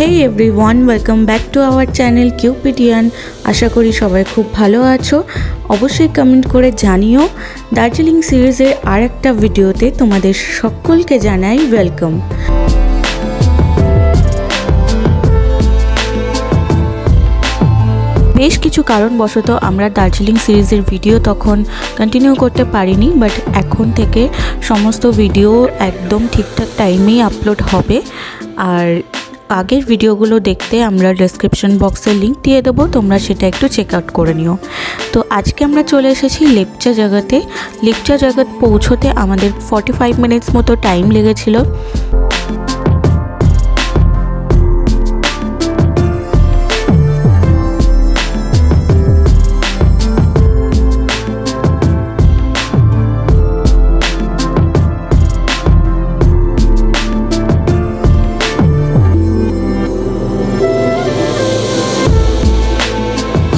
Hey everyone, welcome back to our channel কিউপিডিয়ান। আশা করি সবাই খুব ভালো আছো। অবশ্যই কমেন্ট করে জানিও। দার্জিলিং সিরিজের আর একটা ভিডিওতে তোমাদের সকলকে জানাই ওয়েলকাম। বেশ কিছু কারণবশত আমরা দার্জিলিং সিরিজের ভিডিও তখন কন্টিনিউ করতে পারিনি, বাট এখন থেকে সমস্ত ভিডিও একদম ঠিকঠাক টাইমেই আপলোড হবে। আর আগের ভিডিওগুলো দেখতে আমরা ডেসক্রিপশন বক্সে লিংক দিয়ে দেবো, তোমরা সেটা একটু চেক আউট করে নিও। তো আজকে আমরা চলে এসেছি লেপচা জগতে। লেপচা জগৎ পৌঁছতে আমাদের 45 মিনিটস মতো টাইম লেগেছিল।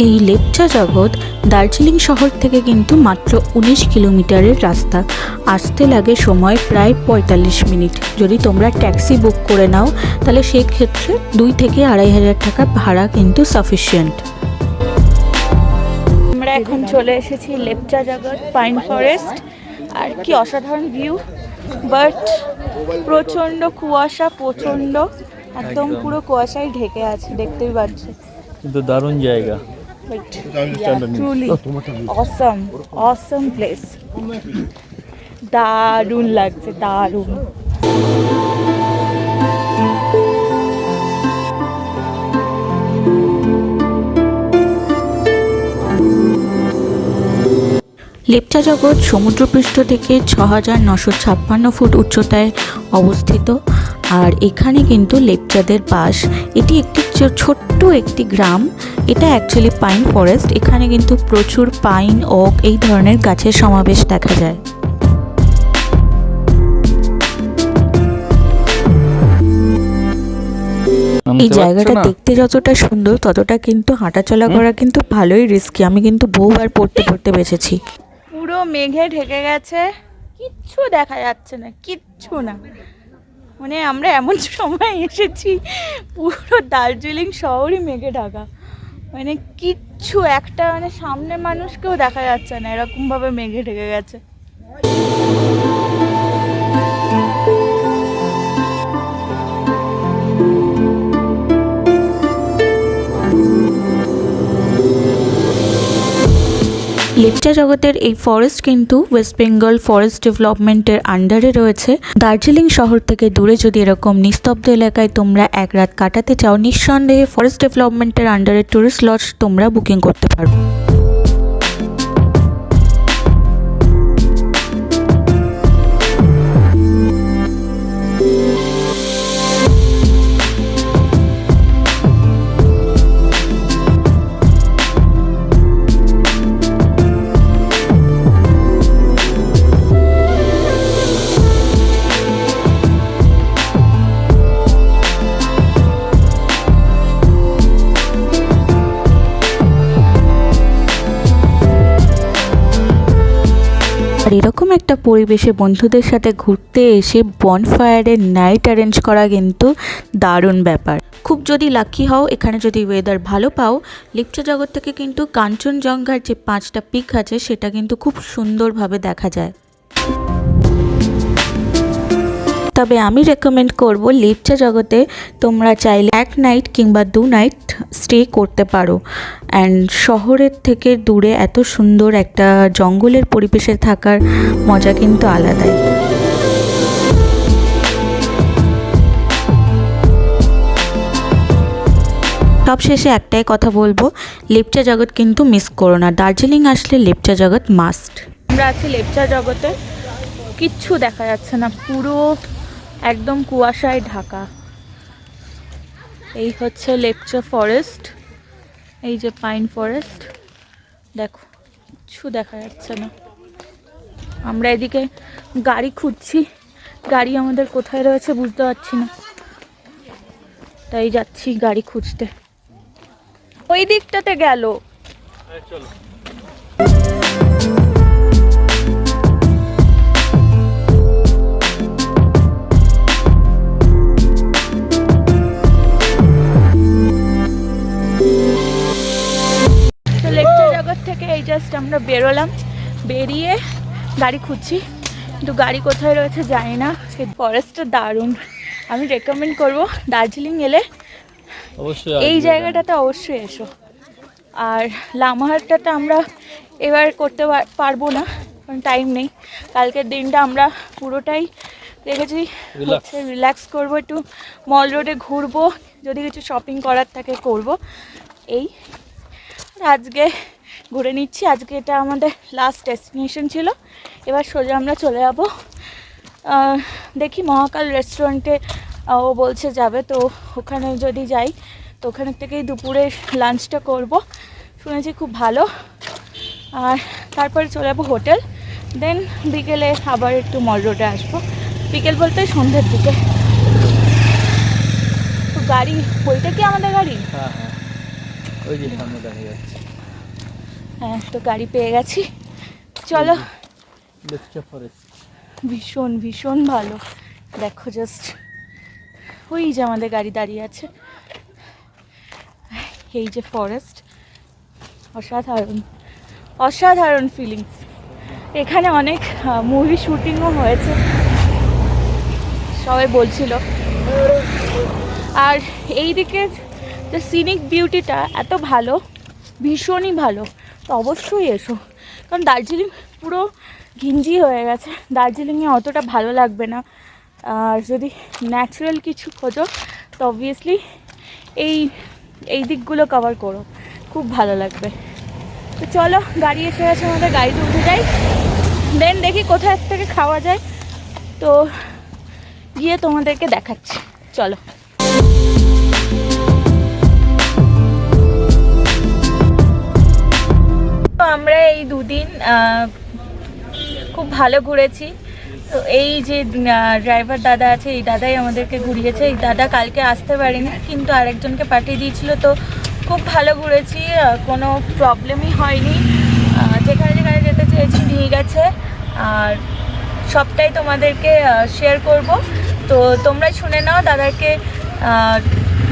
এই লেপচা জগৎ দার্জিলিং শহর থেকে কিন্তু মাত্র 19 কিলোমিটারের রাস্তা। আসতে লাগে সময় প্রায় 45 মিনিট। যদি তোমরা ট্যাক্সি বুক করে নাও তাহলে সেই ক্ষেত্রে 2 থেকে 2,500 টাকা ভাড়া কিন্তু সাফিসিয়েন্ট। আমরা এখন চলে এসেছি লেপচা জগৎ পাইন ফরেস্ট। আর কি অসাধারণ ভিউ, বাট প্রচণ্ড কুয়াশা, প্রচণ্ড একদম পুরো কুয়াশায় ঢেকে আছে, দেখতেই পাচ্ছ। কিন্তু দারুণ জায়গা। Truly awesome place. দারুণ লাগছে, দারুণ। লেপচা জগৎ সমুদ্রপৃষ্ঠ থেকে 6,956 ফুট উচ্চতায় অবস্থিত। আর এখানে কিন্তু লেপচাদের বাস। এটি একটি ছোট্ট একটি গ্রাম। এটা অ্যাকচুয়ালি পাইন ফরেস্ট। এখানে কিন্তু প্রচুর পাইন, ওক এই ধরনের গাছের সমাবেশ দেখা যায়। এই জায়গাটা দেখতে যতটা সুন্দর ততটা কিন্তু হাঁটাচলা করা কিন্তু ভালোই রিস্কি। আমি কিন্তু বহুবার পড়তে বেঁচেছি। পুরো মেঘে ঢেকে গেছে, কিচ্ছু দেখা যাচ্ছে না, কিচ্ছু না। মানে আমরা এমন সময় এসেছি পুরো দার্জিলিং শহরই মেঘে ঢাকা। মানে কিচ্ছু একটা মানে সামনে মানুষকেও দেখা যাচ্ছে না, এরকমভাবে মেঘে ঢেকে গেছে। লেপচা জগতের এই ফরেস্ট কিন্তু ওয়েস্ট বেঙ্গল ফরেস্ট ডেভেলপমেন্টের আন্ডারে রয়েছে। দার্জিলিং শহর থেকে দূরে যদি এরকম নিস্তব্ধ এলাকায় তোমরা এক রাত কাটাতে চাও, নিঃসন্দেহে ফরেস্ট ডেভেলপমেন্টের আন্ডারে ট্যুরিস্ট লজ তোমরা বুকিং করতে পারো। আর এরকম একটা পরিবেশে বন্ধুদের সাথে ঘুরতে এসে বনফায়ারের নাইট অ্যারেঞ্জ করা কিন্তু দারুণ ব্যাপার। খুব যদি লাকি হও, এখানে যদি ওয়েদার ভালো পাও, লেপচা জগৎ থেকে কিন্তু কাঞ্চনজঙ্ঘার যে 5টা পিক আছে সেটা কিন্তু খুব সুন্দরভাবে দেখা যায়। তবে আমি রেকমেন্ড করব লেপচা জগতে তোমরা চাইলে 1 নাইট কিংবা 2 নাইট স্টে করতে পারো। অ্যান্ড শহরের থেকে দূরে এত সুন্দর একটা জঙ্গলের পরিবেশে থাকার মজা কিন্তু আলাদাই। সবশেষে একটাই কথা বলবো, লেপচা জগৎ কিন্তু মিস করো না। দার্জিলিং আসলে লেপচা জগৎ মাস্ট। আমরা আছি লেপচা জগতে, কিচ্ছু দেখা যাচ্ছে না, পুরো একদম কুয়াশায় ঢাকা। এই হচ্ছে লেপচা ফরেস্ট, এই যে পাইন ফরেস্ট, দেখো কিচ্ছু দেখা যাচ্ছে না। আমরা এদিকে গাড়ি খুঁজছি, গাড়ি আমাদের কোথায় রয়েছে বুঝতে পারছি না, তাই যাচ্ছি গাড়ি খুঁজতে। ওই দিকটাতে গেল। চলো। আমরা বেরোলাম, বেরিয়ে গাড়ি খুঁজছি, কিন্তু গাড়ি কোথায় রয়েছে জানি না। সেই ফরেস্টটা দারুণ, আমি রেকমেন্ড করব দার্জিলিং এলে অবশ্যই এই জায়গাটাতে অবশ্যই এসো। আর লামাহাটটা আমরা এবার করতে পারবো না, কারণ টাইম নেই। কালকের দিনটা আমরা পুরোটাই দেখেছি হচ্ছে রিল্যাক্স করবো, একটু মল রোডে ঘুরবো, যদি কিছু শপিং করার থাকে করব। এই আজকে ঘুরে নিচ্ছি, আজকে এটা আমাদের লাস্ট ডেস্টিনেশন ছিল। এবার সোজা আমরা চলে যাব, দেখি মহাকাল রেস্টুরেন্টে ও বলছে যাবে, তো ওখানে যদি যাই তো ওখানে থেকেই দুপুরে লাঞ্চটা করব, শুনেছি খুব ভালো। আর তারপরে চলে যাবো হোটেল, দেন বিকেলে আবার একটু মল রোডে আসবো, বিকেল বলতে সন্ধ্যের দিকে। তো গাড়ি ওইটা কি আমাদের গাড়ি? হ্যাঁ হ্যাঁ, ওই যে সামনে দেখা যাচ্ছে। হ্যাঁ, তো গাড়ি পেয়ে গেছি, চলো। লেকচার ফরেস্ট ভীষণ ভীষণ ভালো, দেখো জাস্ট ওই যে আমাদের গাড়ি দাঁড়িয়ে আছে, এই যে ফরেস্ট, অসাধারণ অসাধারণ ফিলিংস। এখানে অনেক মুভি শুটিংও হয়েছে সবাই বলছিল। আর এই দিকে যে সিনিক বিউটিটা এত ভালো, ভীষণই ভালো, তো অবশ্যই এসো। কারণ দার্জিলিং পুরো ঘিঞ্জি হয়ে গেছে, দার্জিলিংয়ে অতটা ভালো লাগবে না। আর যদি ন্যাচারাল কিছু খোঁজো তো অবভিয়াসলি এই দিকগুলো কভার করো, খুব ভালো লাগবে। তো চলো, গাড়ি এসে গেছে আমাদের, গাড়িতে উঠে যাই, দেন দেখি কোথায় থেকে খাওয়া যায়, তো গিয়ে তোমাদেরকে দেখাচ্ছি, চলো। তো আমরা এই দুদিন খুব ভালো ঘুরেছি। তো এই যে ড্রাইভার দাদা আছে, এই দাদাই আমাদেরকে ঘুরিয়েছে। এই দাদা কালকে আসতে পারেনি, কিন্তু আরেকজনকে পাঠিয়ে দিয়েছিল। তো খুব ভালো ঘুরেছি, কোনো প্রবলেমই হয়নি, যেখানে যেখানে যেতে চেয়েছি নিয়ে গেছে। আর সবটাই তোমাদেরকে শেয়ার করব, তো তোমরা শুনে নাও।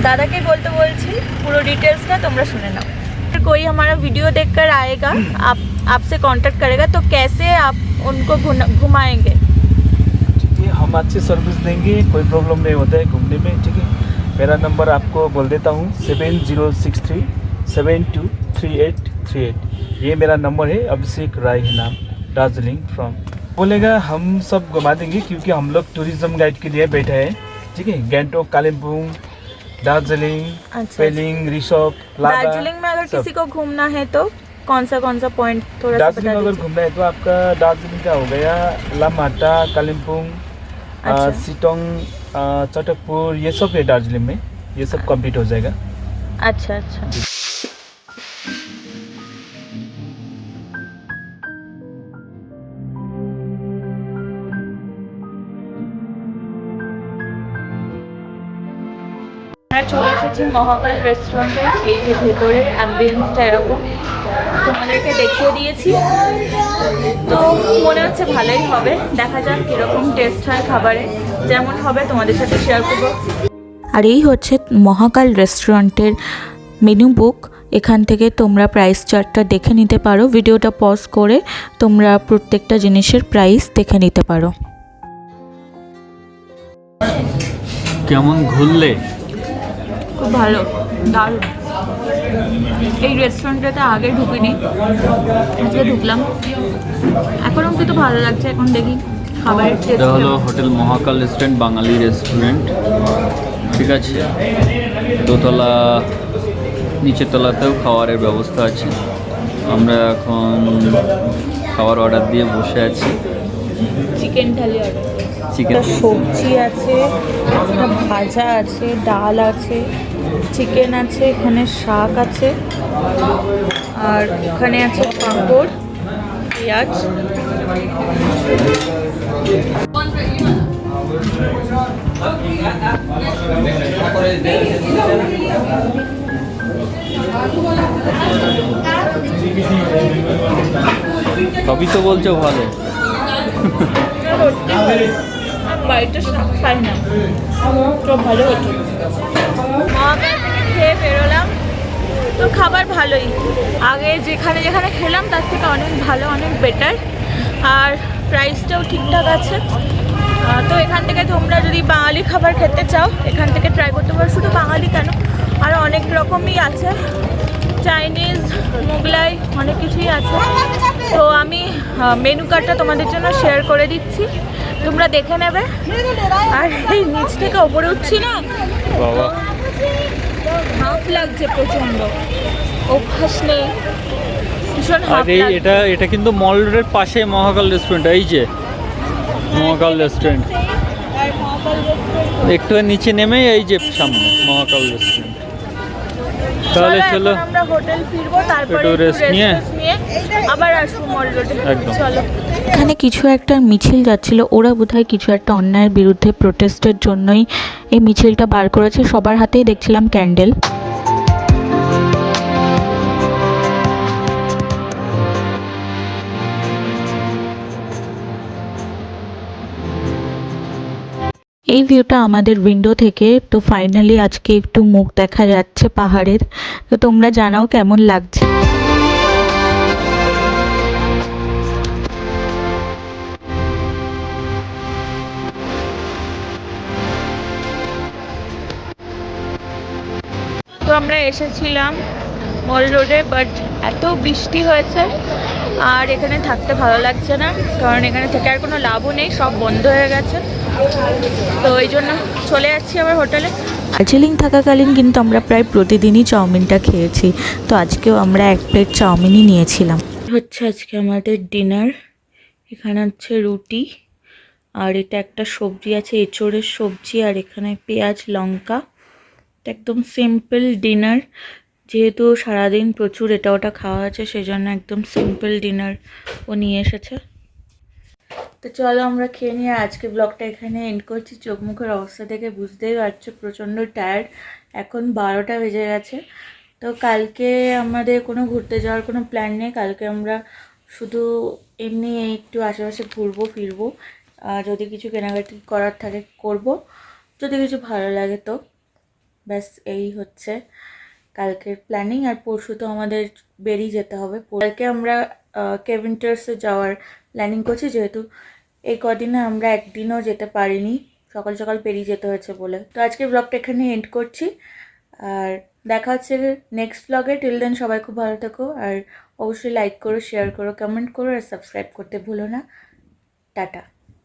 দাদাকে বলতে বলছি, পুরো डिटेल्सটা তোমরা শুনে नाओ। कोई हमारा वीडियो देखकर आएगा, आपसे कांटेक्ट करेगा, तो कैसे आप उनको घुमाएंगे? ठीक है, हम अच्छी सर्विस देंगे, कोई प्रॉब्लम नहीं होता है घूमने में। ठीक है, मेरा नंबर आपको बोल देता हूँ 7063723838। ये मेरा नंबर है, अभिषेक राय है नाम, दार्जिलिंग फ्रॉम। बोलेगा हम सब घुमा देंगे, क्योंकि हम लोग टूरिज्म गाइड के लिए बैठे हैं। ठीक है, गैंगटॉक, कालिम्पोंग, दार्जिलिंग, पेलिंग, रिसोर्ट, दार्जिलिंग में अगर किसी को घूमना है तो कौन सा पॉइंट थोड़ा सा बता दार्जिलिंग अगर घूमना है तो आपका दार्जिलिंग का हो गया लामाहट्टा, कालिम्पोंग, सिटोंग, चटकपुर, ये सब है दार्जिलिंग में, ये सब कंप्लीट हो जाएगा। अच्छा अच्छा। আমরা চলে এসেছি মহাকাল রেস্টুরেন্টে, এই যে ভেতরের অ্যাম্বিয়েন্সটা এরকম তোমাদেরকে দেখিয়ে দিয়েছি। তো মনে হচ্ছে ভালোই হবে, দেখা যাক কীরকম টেস্ট হয় খাবারে, যেমন হবে তোমাদের সাথে শেয়ার করবো। আর এই হচ্ছে মহাকাল রেস্টুরেন্টের মেনু বুক, এখান থেকে তোমরা প্রাইস চার্টটা দেখে নিতে পারো, ভিডিওটা পজ করে তোমরা প্রত্যেকটা জিনিসের প্রাইস দেখে নিতে পারো। কেমন ঘুরলে? খুব ভালো, দারুণ। এই রেস্টুরেন্টটাতে আগে ঢুকিনি, আজকে ঢুকলাম, এখন অব্দি তো ভালো লাগছে। এখন দেখি খাবারের টেস্ট। এটা হলো হোটেল মহাকাল রেস্টুরেন্ট, বাঙালি রেস্টুরেন্ট, ঠিক আছে। দোতলা, নিচের তলাতেও খাবারের ব্যবস্থা আছে। আমরা এখন খাবার অর্ডার দিয়ে বসে আছি। চিকেন থালি অর্ডার, চিকেন, সবজি আছে, একটা ভাজা আছে, ডাল আছে, চিকেন আছে, এখানে শাক আছে, আর এখানে আছে পাঁপড়, পেঁয়াজ। সবই তো বলছো ভালো। বাড়িতে শাক খাই না, তো ভালো হতো। মহাকাল থেকে খেয়ে বেরোলাম, তো খাবার ভালোই, আগে যেখানে যেখানে খেলাম তার থেকে অনেক ভালো, অনেক বেটার, আর প্রাইসটাও ঠিকঠাক আছে। তো এখান থেকে তোমরা যদি বাঙালি খাবার খেতে চাও এখান থেকে ট্রাই করতে পারো। শুধু বাঙালি কেন, আরও অনেক রকমই আছে, চাইনিজ, মোগলাই, অনেক কিছুই আছে। তো আমি মেনু কার্ডটা তোমাদের জন্য শেয়ার করে দিচ্ছি, তোমরা দেখে নেবে। আর এই নিচ থেকে ওপরে উঠছি না, বাবা হাফ লাগছে প্রচণ্ড, অভ্যাস নেই, ভীষণ আর হাফ এই লাগছে। এটা কিন্তু মল রোডের পাশে মহাকাল রেস্টুরেন্ট, এই যে মহাকাল রেস্টুরেন্ট, আর মহাকাল রেস্টুরেন্ট। একটু নিচে নেমে এই যে সামনে মহাকাল রেস্টুরেন্ট। তাহলে চলো এখন আমরা হোটেল ফিরবো, তারপরে একটু একটু rest রেস্ট নিয়ে নিয়ে আবার আসবো মল রোডে। একদম। চলো। এখানে কিছু একটা মিছিল যাচ্ছিল, ওরা বোধহয় কিছু একটা অন্যায়ের বিরুদ্ধে প্রোটেস্টের জন্যই এই মিছিলটা বার করেছে। সবার হাতেই দেখছিলাম ক্যান্ডেল। এই ভিউটা আমাদের উইন্ডো থেকে। তো ফাইনালি আজকে একটু মুখ দেখা যাচ্ছে পাহাড়ের। তো তোমরা জানাও কেমন লাগছে। তো আমরা এসেছিলাম মল রোডে, বাট এত বৃষ্টি হয়েছে আর এখানে থাকতে ভালো লাগছে না, কারণ এখানে থেকে আর কোনো লাভও নেই, সব বন্ধ হয়ে গেছে। তো এই জন্য চলে যাচ্ছি আবার হোটেলে। দার্জিলিং থাকাকালীন কিন্তু আমরা প্রায় প্রতিদিনই চাউমিনটা খেয়েছি। তো আজকেও আমরা এক প্লেট চাউমিনই নিয়েছিলাম। হচ্ছে আজকে আমাদের ডিনার, এখানে হচ্ছে রুটি, আর এটা একটা সবজি আছে, এঁচোড়ের সবজি, আর এখানে পেঁয়াজ লঙ্কা। একদম সিম্পল ডিনার, যেহেতু সারাদিন প্রচুর এটা ওটা খাওয়া আছে সেজন্য একদম সিম্পল ডিনার ও নিয়ে এসেছে। তো চলো আমরা খেয়ে নিয়ে আজকে ব্লগটা এখানে এন্ড করছি। চোখ মুখের অবস্থা থেকে বুঝতেই পারছো প্রচণ্ড টায়ার্ড, এখন 12টা বেজে গেছে। তো কালকে আমাদের কোনো ঘুরতে যাওয়ার কোনো প্ল্যান নেই, কালকে আমরা শুধু এমনি একটু আশেপাশে ঘুরবো ফিরবো, যদি কিছু কেনাকাটি করার থাকে করব, যদি কিছু ভালো লাগে তো। ব্যাস এই হচ্ছে কালকের প্ল্যানিং। আর পরশু তো আমাদের বেরিয়ে যেতে হবে, কালকে আমরা কেভিন্টার্সে যাওয়ার প্ল্যানিং করছি, যেহেতু এই কদিনে আমরা একদিনও যেতে পারিনি, সকাল সকাল বেরিয়ে যেতে হয়েছে বলে। তো আজকের ব্লগটা এখানে এন্ড করছি, আর দেখা হচ্ছে নেক্সট ব্লগে। টিল দেন সবাই খুব ভালো থেকো, আর অবশ্যই লাইক করো, শেয়ার করো, কমেন্ট করো, আর সাবস্ক্রাইব করতে ভুলো না। টাটা।